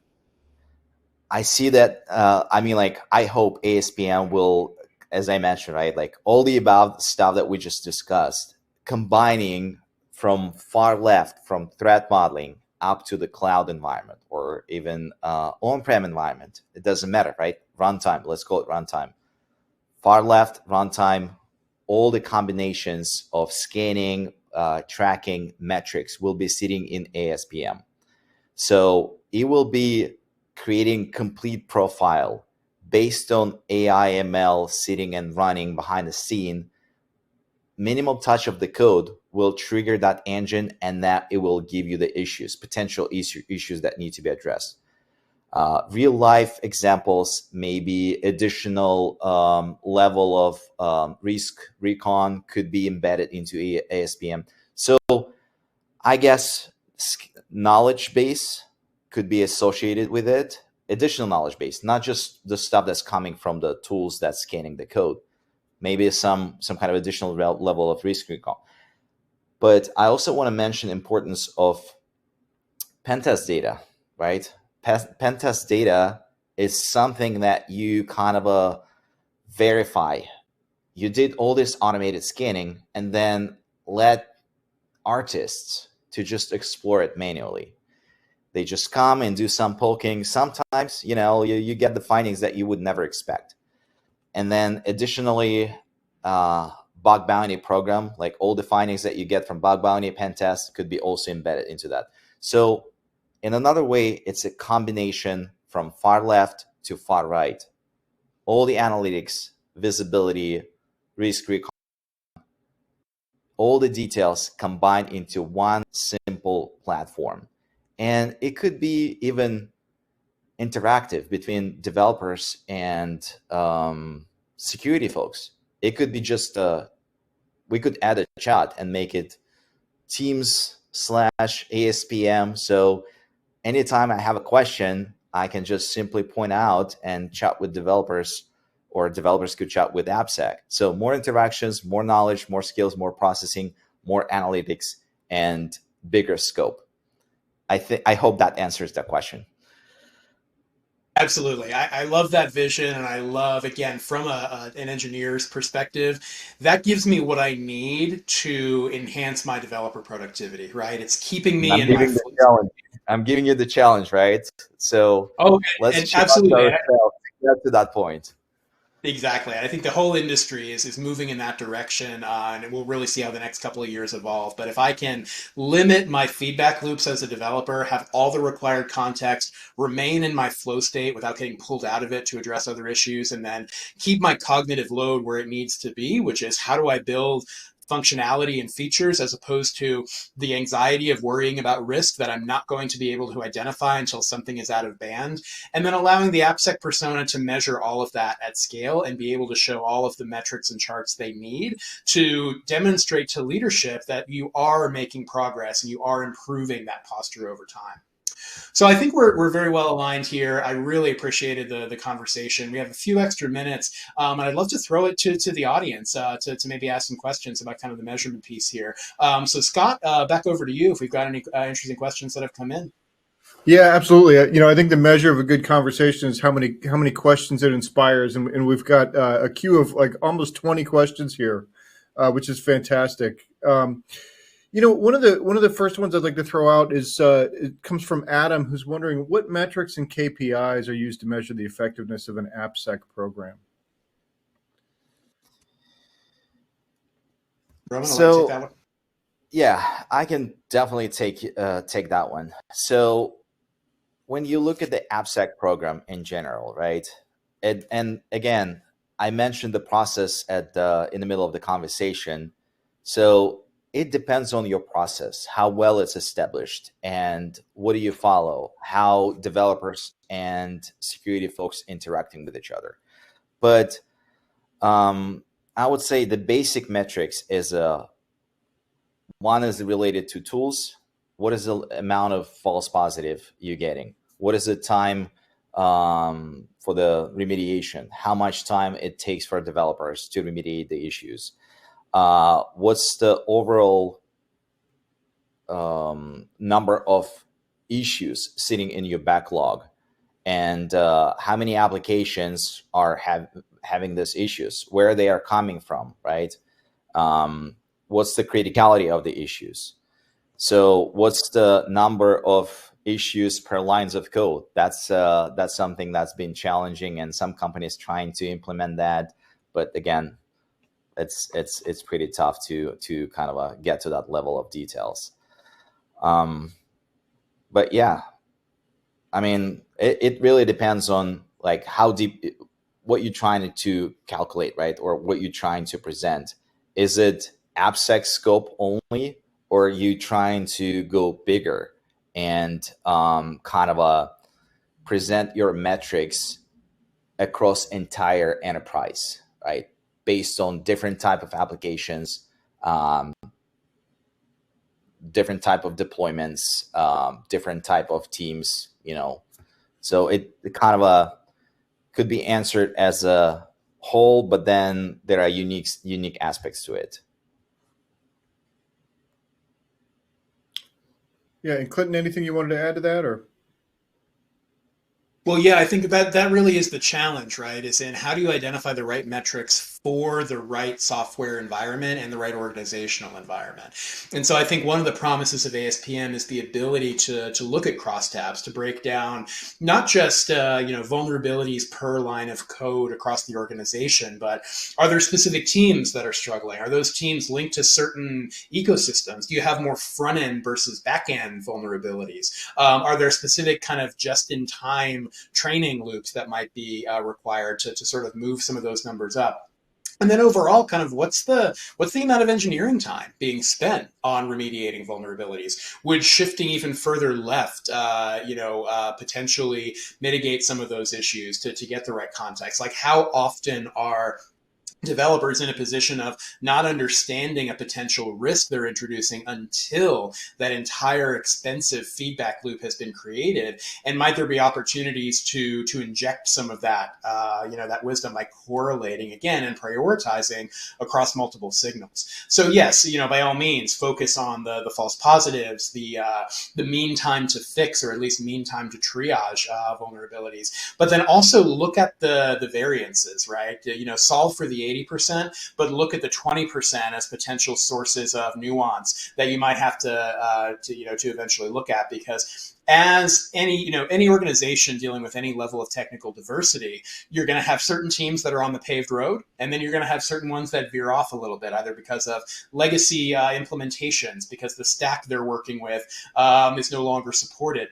I see that. I hope ASPM will, as I mentioned, right, like all the above stuff that we just discussed, combining from far left, from threat modeling up to the cloud environment or even on-prem environment. It doesn't matter, right? Runtime, let's call it runtime. Far left, runtime, all the combinations of scanning, tracking, metrics will be sitting in ASPM. So it will be creating complete profile based on AI ML sitting and running behind the scene. Minimal touch of the code will trigger that engine, and that it will give you the potential issues that need to be addressed. Real life examples, maybe additional level of risk recon could be embedded into ASPM. So I guess knowledge base could be associated with it, additional knowledge base, not just the stuff that's coming from the tools that's scanning the code, maybe some kind of additional level of risk recall. But I also want to mention importance of pen test data, right? Pen test data is something that you kind of verify. You did all this automated scanning and then let artists to just explore it manually. They just come and do some poking. Sometimes, you get the findings that you would never expect. And then additionally, bug bounty program, like all the findings that you get from bug bounty pen test could be also embedded into that. So in another way, it's a combination from far left to far right. All the analytics, visibility, risk recon, all the details combined into one simple platform. And it could be even interactive between developers and security folks. It could be just we could add a chat and make it Teams/ASPM. So anytime I have a question, I can just simply point out and chat with developers, or developers could chat with AppSec. So more interactions, more knowledge, more skills, more processing, more analytics, and bigger scope. I hope that answers that question. Absolutely. I love that vision. And I love, again, from an engineer's perspective, that gives me what I need to enhance my developer productivity, right? It's keeping me in my flow. I'm giving you the challenge, right? So let's challenge absolutely ourselves to get to that point. Exactly. I think the whole industry is moving in that direction, and we'll really see how the next couple of years evolve. But if I can limit my feedback loops as a developer, have all the required context, remain in my flow state without getting pulled out of it to address other issues, and then keep my cognitive load where it needs to be, which is how do I build functionality and features as opposed to the anxiety of worrying about risk that I'm not going to be able to identify until something is out of band. And then allowing the AppSec persona to measure all of that at scale and be able to show all of the metrics and charts they need to demonstrate to leadership that you are making progress and you are improving that posture over time. So I think we're very well aligned here. I really appreciated the conversation. We have a few extra minutes, and I'd love to throw it to the audience to maybe ask some questions about kind of the measurement piece here. So Scott, back over to you if we've got any interesting questions that have come in. Yeah, absolutely. I think the measure of a good conversation is how many questions it inspires, and we've got a queue of like almost 20 questions here, which is fantastic. One of the first ones I'd like to throw out is it comes from Adam, who's wondering what metrics and KPIs are used to measure the effectiveness of an AppSec program. Roman, I'll take that one. Yeah, I can definitely take that one. So when you look at the AppSec program in general, right? And again, I mentioned the process in the middle of the conversation. So it depends on your process, how well it's established, and what do you follow, how developers and security folks interacting with each other. But I would say the basic metrics is one is related to tools. What is the amount of false positive you're getting? What is the time for the remediation? How much time it takes for developers to remediate the issues? What's the overall number of issues sitting in your backlog? And how many applications are having these issues? Where they are coming from, right? What's the criticality of the issues? So what's the number of issues per lines of code? That's something that's been challenging, and some companies trying to implement that. But again, it's pretty tough to kind of get to that level of details. But yeah, I mean, it really depends on like how deep, what you're trying to calculate, right? Or what you're trying to present. Is it AppSec scope only, or are you trying to go bigger and kind of present your metrics across entire enterprise, right? Based on different type of applications, um, different type of deployments, different type of teams, So it kind of could be answered as a whole, but then there are unique aspects to it. Yeah, and Clinton, anything you wanted to add to that, or? Well, yeah, I think that really is the challenge, right? Is in how do you identify the right metrics for the right software environment and the right organizational environment. And so I think one of the promises of ASPM is the ability to look at crosstabs, to break down not just vulnerabilities per line of code across the organization, but are there specific teams that are struggling? Are those teams linked to certain ecosystems? Do you have more front end versus back end vulnerabilities? Are there specific kind of just in time training loops that might be required to sort of move some of those numbers up? And then overall, kind of what's the amount of engineering time being spent on remediating vulnerabilities? Would shifting even further left, potentially mitigate some of those issues to get the right context? Like how often are developers in a position of not understanding a potential risk they're introducing until that entire expensive feedback loop has been created? And might there be opportunities to inject some of that that wisdom by correlating again and prioritizing across multiple signals? So yes, by all means focus on the false positives, the mean time to fix, or at least mean time to triage vulnerabilities, but then also look at the variances, right? Solve for the 80%, but look at the 20% as potential sources of nuance that you might have to eventually look at. Because as any organization dealing with any level of technical diversity, you're going to have certain teams that are on the paved road, and then you're going to have certain ones that veer off a little bit, either because of legacy implementations, because the stack they're working with is no longer supported.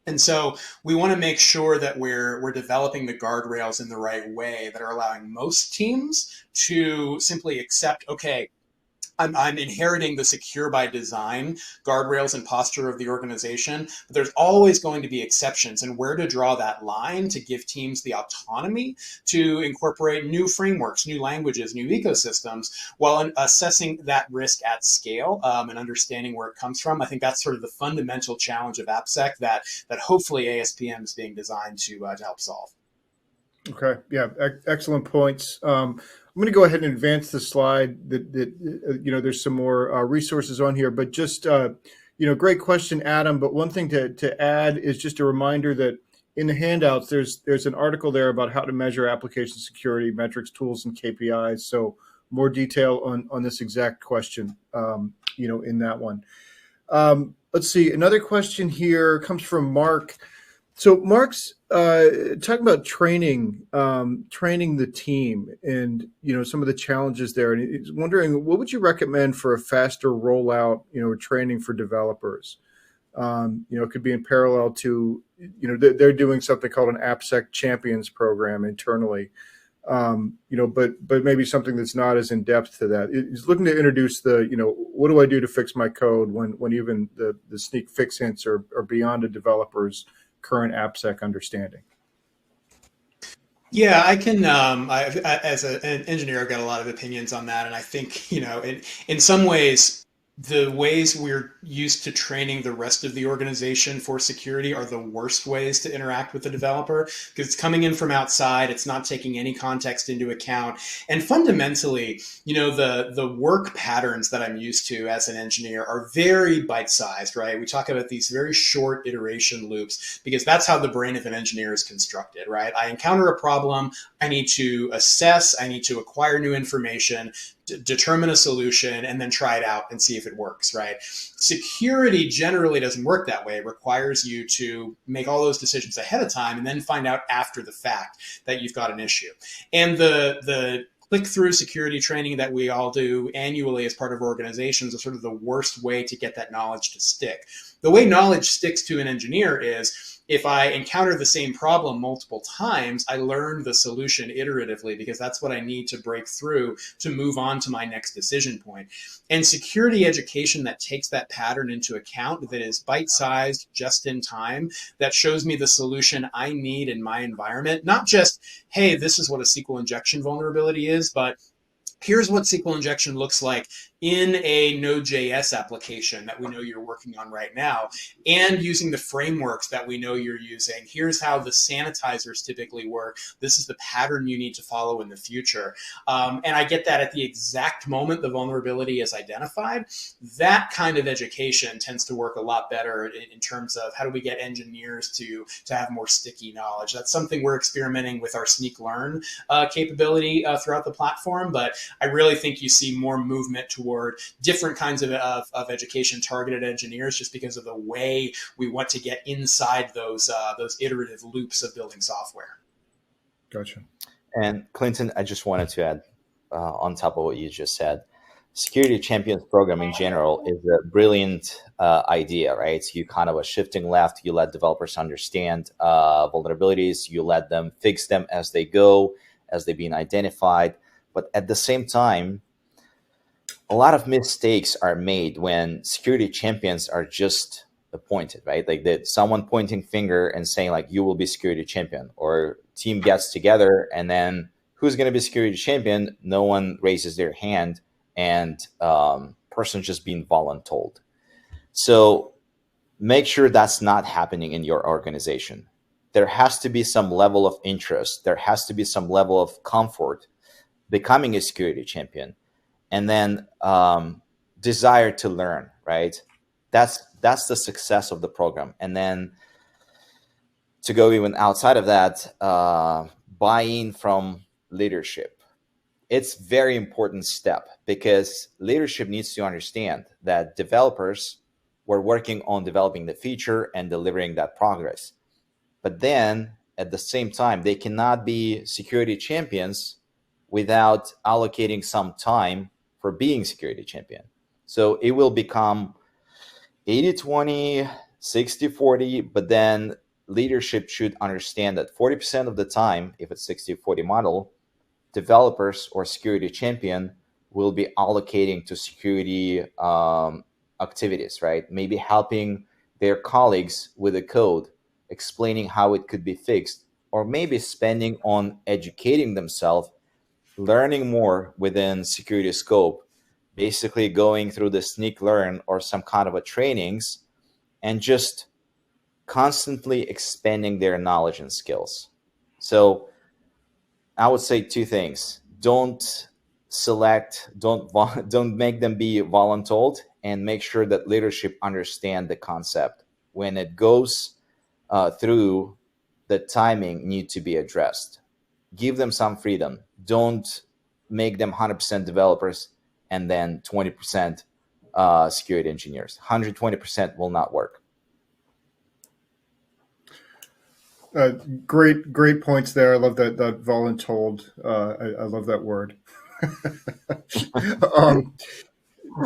And so we want to make sure that we're developing the guardrails in the right way that are allowing most teams to simply accept, okay, I'm inheriting the secure by design guardrails and posture of the organization, but there's always going to be exceptions, and where to draw that line to give teams the autonomy to incorporate new frameworks, new languages, new ecosystems, while assessing that risk at scale and understanding where it comes from. I think that's sort of the fundamental challenge of AppSec that hopefully ASPM is being designed to help solve. Okay, yeah, excellent points. I'm going to go ahead and advance the slide. That there's some more resources on here, but just great question, Adam. But one thing to add is just a reminder that in the handouts there's an article there about how to measure application security metrics, tools, and KPIs. So more detail on this exact question, in that one. Let's see. Another question here comes from Mark. So Mark's talking about training the team, and some of the challenges there. And he's wondering, what would you recommend for a faster rollout, training for developers? It could be in parallel to, they're doing something called an AppSec Champions program internally. But maybe something that's not as in depth to that. He's looking to introduce what do I do to fix my code when even the Snyk fix hints are beyond a developer's current AppSec understanding. Yeah, I can. As an engineer, I've got a lot of opinions on that, and I think in some ways, the ways we're used to training the rest of the organization for security are the worst ways to interact with the developer because it's coming in from outside. It's not taking any context into account, and fundamentally, the work patterns that I'm used to as an engineer are very bite-sized, right? We talk about these very short iteration loops because that's how the brain of an engineer is constructed, right? I encounter a problem, I need to assess, I need to acquire new information, determine a solution, and then try it out and see if it works, right? Security generally doesn't work that way. It requires you to make all those decisions ahead of time and then find out after the fact that you've got an issue. And the click-through security training that we all do annually as part of organizations is sort of the worst way to get that knowledge to stick. The way knowledge sticks to an engineer is if I encounter the same problem multiple times, I learn the solution iteratively because that's what I need to break through to move on to my next decision point. And security education that takes that pattern into account, that is bite-sized, just in time, that shows me the solution I need in my environment, not just, hey, this is what a SQL injection vulnerability is, but here's what SQL injection looks like in a Node.js application that we know you're working on right now, and using the frameworks that we know you're using. Here's how the sanitizers typically work. This is the pattern you need to follow in the future. And I get that at the exact moment the vulnerability is identified. That kind of education tends to work a lot better in terms of how do we get engineers to have more sticky knowledge. That's something we're experimenting with our Snyk Learn capability throughout the platform, but I really think you see more movement toward different kinds of education targeted engineers just because of the way we want to get inside those iterative loops of building software. Gotcha. And Clinton, I just wanted to add on top of what you just said, Security Champions program in general is a brilliant idea, right? So you kind of a shifting left, you let developers understand vulnerabilities, you let them fix them as they go, as they're being identified. But at the same time, a lot of mistakes are made when security champions are just appointed, right? Like that someone pointing finger and saying like, you will be security champion, or team gets together and then who's going to be security champion? No one raises their hand and person just being voluntold. So make sure that's not happening in your organization. There has to be some level of interest. There has to be some level of comfort becoming a security champion, and then desire to learn, right? That's the success of the program. And then to go even outside of that, buy-in from leadership. It's a very important step because leadership needs to understand that developers were working on developing the feature and delivering that progress. But then at the same time, they cannot be security champions without allocating some time for being security champion. So it will become 80-20, 60-40, but then leadership should understand that 40% of the time, if it's 60-40 model, developers or security champion will be allocating to security activities, right? Maybe helping their colleagues with the code, explaining how it could be fixed, or maybe spending on educating themselves, learning more within security scope, basically going through the Snyk Learn or some kind of a trainings, and just constantly expanding their knowledge and skills. So I would say two things. Don't make them be voluntold, and make sure that leadership understand the concept. When it goes through, the timing need to be addressed. Give them some freedom. Don't make them 100% developers and then 20% security engineers. 120% will not work. Great points there. I love that voluntold. I love that word. um,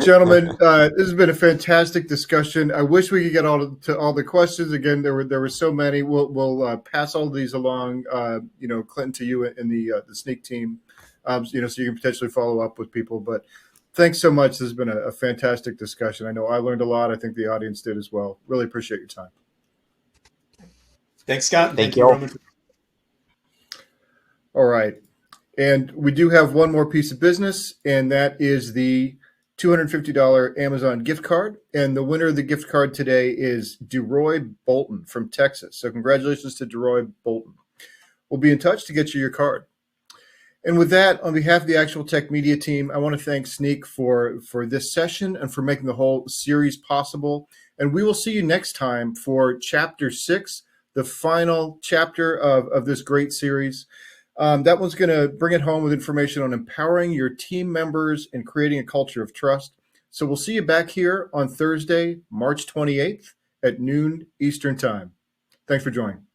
Gentlemen, this has been a fantastic discussion. I wish we could get to all the questions. Again, there were so many. We'll pass all of these along, Clinton, to you and the Snyk team, so you can potentially follow up with people. But thanks so much. This has been a fantastic discussion. I know I learned a lot. I think the audience did as well. Really appreciate your time. Thanks, Scott. Thank you, Roman. All right. And we do have one more piece of business, and that is the $250 Amazon gift card. And the winner of the gift card today is DeRoy Bolton from Texas. So congratulations to DeRoy Bolton. We'll be in touch to get you your card. And with that, on behalf of the Actual Tech Media team, I want to thank Snyk for this session and for making the whole series possible. And we will see you next time for Chapter 6, the final chapter of this great series. That one's going to bring it home with information on empowering your team members and creating a culture of trust. So we'll see you back here on Thursday, March 28th at noon Eastern Time. Thanks for joining.